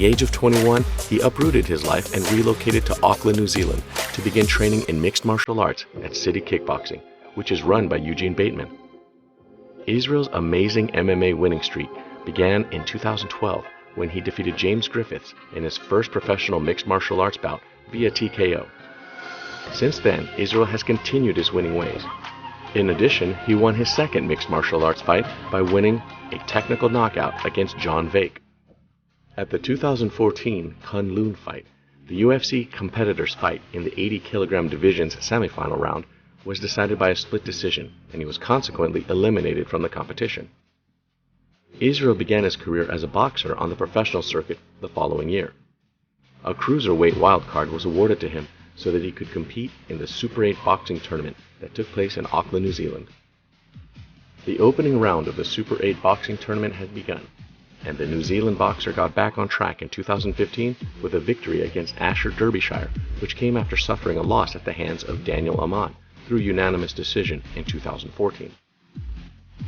the age of 21, he uprooted his life and relocated to Auckland, New Zealand to begin training in mixed martial arts at City Kickboxing, which is run by Eugene Bateman. Israel's amazing MMA winning streak began in 2012 when he defeated James Griffiths in his first professional mixed martial arts bout via TKO. Since then, Israel has continued his winning ways. In addition, he won his second mixed martial arts fight by winning a technical knockout against John Vake. At the 2014 Kunlun fight, the UFC competitors' fight in the 80 kg division's semifinal round was decided by a split decision, and he was consequently eliminated from the competition. Israel began his career as a boxer on the professional circuit the following year. A cruiserweight wildcard was awarded to him so that he could compete in the Super 8 boxing tournament that took place in Auckland, New Zealand. The opening round of the Super 8 boxing tournament had begun, and the New Zealand boxer got back on track in 2015 with a victory against Asher Derbyshire, which came after suffering a loss at the hands of Daniel Aman through unanimous decision in 2014.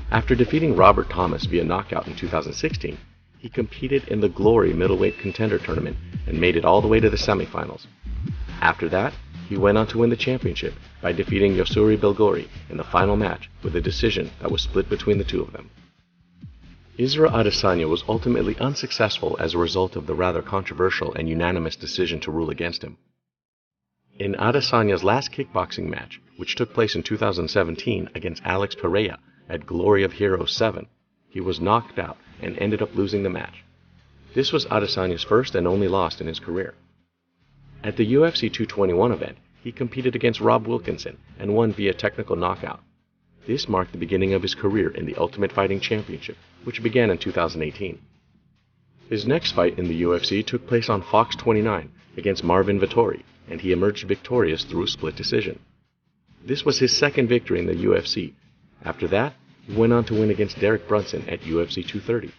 After defeating Robert Thomas via knockout in 2016, he competed in the Glory middleweight contender tournament and made it all the way to the semifinals. After that, he went on to win the championship by defeating Yosuri Belgori in the final match with a decision that was split between the two of them. Israel Adesanya was ultimately unsuccessful as a result of the rather controversial and unanimous decision to rule against him. In Adesanya's last kickboxing match, which took place in 2017 against Alex Pereira at Glory of Heroes 7, he was knocked out and ended up losing the match. This was Adesanya's first and only loss in his career. At the UFC 221 event, he competed against Rob Wilkinson and won via technical knockout. This marked the beginning of his career in the Ultimate Fighting Championship, which began in 2018. His next fight in the UFC took place on Fox 29 against Marvin Vettori, and he emerged victorious through a split decision. This was his second victory in the UFC. After that, he went on to win against Derek Brunson at UFC 230.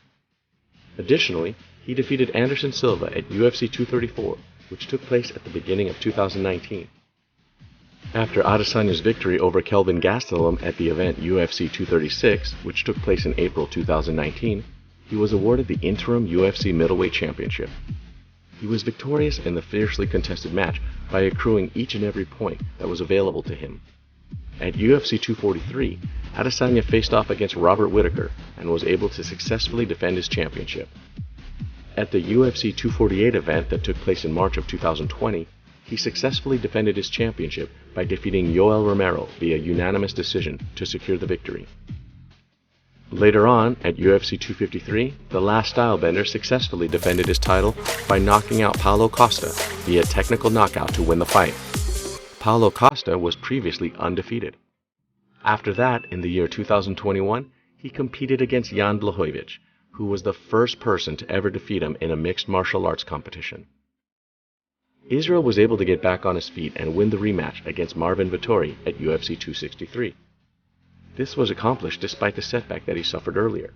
Additionally, he defeated Anderson Silva at UFC 234, which took place at the beginning of 2019. After Adesanya's victory over Kelvin Gastelum at the event UFC 236, which took place in April 2019, he was awarded the interim UFC middleweight championship. He was victorious in the fiercely contested match by accruing each and every point that was available to him. At UFC 243, Adesanya faced off against Robert Whittaker and was able to successfully defend his championship. At the UFC 248 event that took place in March of 2020, he successfully defended his championship by defeating Yoel Romero via unanimous decision to secure the victory. Later on, at UFC 253, the last stylebender successfully defended his title by knocking out Paulo Costa via technical knockout to win the fight. Paulo Costa was previously undefeated. After that, in the year 2021, he competed against Jan Blachowicz, who was the first person to ever defeat him in a mixed martial arts competition. Israel was able to get back on his feet and win the rematch against Marvin Vettori at UFC 263. This was accomplished despite the setback that he suffered earlier.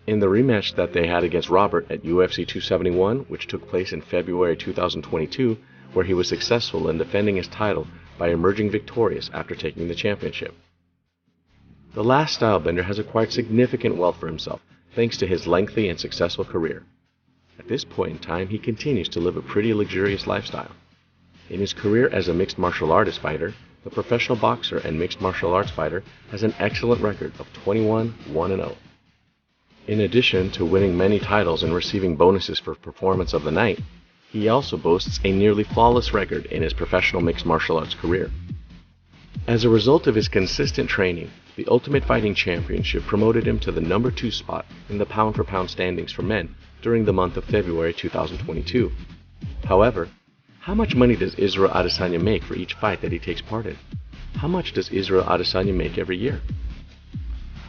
In the rematch that they had against Robert at UFC 271, which took place in February 2022, where he was successful in defending his title by emerging victorious after taking the championship. The last stylebender has acquired significant wealth for himself thanks to his lengthy and successful career. At this point in time, he continues to live a pretty luxurious lifestyle. In his career as a mixed martial artist fighter, the professional boxer and mixed martial arts fighter has an excellent record of 21-1-0. In addition to winning many titles and receiving bonuses for performance of the night, he also boasts a nearly flawless record in his professional mixed martial arts career. As a result of his consistent training, the Ultimate Fighting Championship promoted him to the number 2 spot in the pound-for-pound standings for men during the month of February 2022. However, how much money does Israel Adesanya make for each fight that he takes part in? How much does Israel Adesanya make every year?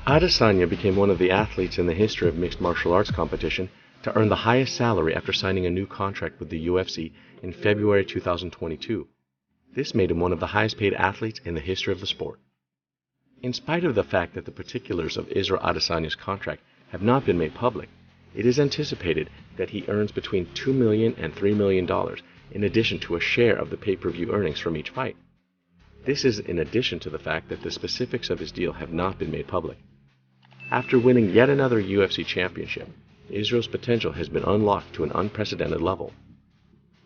Adesanya became one of the athletes in the history of mixed martial arts competition to earn the highest salary after signing a new contract with the UFC in February 2022. This made him one of the highest paid athletes in the history of the sport. In spite of the fact that the particulars of Israel Adesanya's contract have not been made public, it is anticipated that he earns between $2 million and $3 million in addition to a share of the pay-per-view earnings from each fight. This is in addition to the fact that the specifics of his deal have not been made public. After winning yet another UFC championship, Israel's potential has been unlocked to an unprecedented level.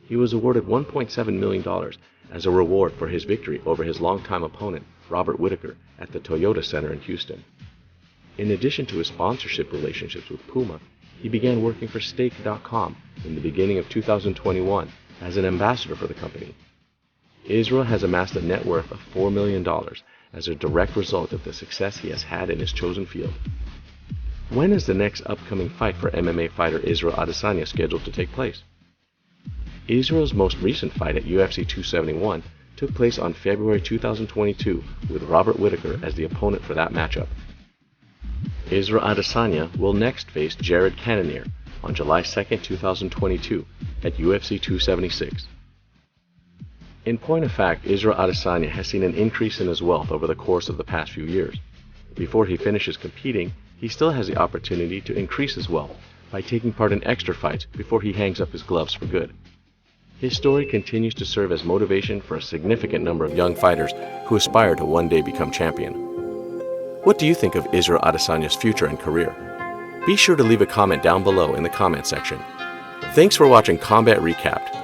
He was awarded $1.7 million as a reward for his victory over his longtime opponent, Robert Whittaker, at the Toyota Center in Houston. In addition to his sponsorship relationships with Puma, he began working for Stake.com in the beginning of 2021 as an ambassador for the company. Israel has amassed a net worth of $4 million as a direct result of the success he has had in his chosen field. When is the next upcoming fight for MMA fighter Israel Adesanya scheduled to take place? Israel's most recent fight at UFC 271 took place on February 2022 with Robert Whittaker as the opponent for that matchup. Israel Adesanya will next face Jared Cannonier on July 2, 2022 at UFC 276. In point of fact, Israel Adesanya has seen an increase in his wealth over the course of the past few years. Before he finishes competing, he still has the opportunity to increase his wealth by taking part in extra fights before he hangs up his gloves for good. His story continues to serve as motivation for a significant number of young fighters who aspire to one day become champion. What do you think of Israel Adesanya's future and career? Be sure to leave a comment down below in the comment section. Thanks for watching Combat Recapped.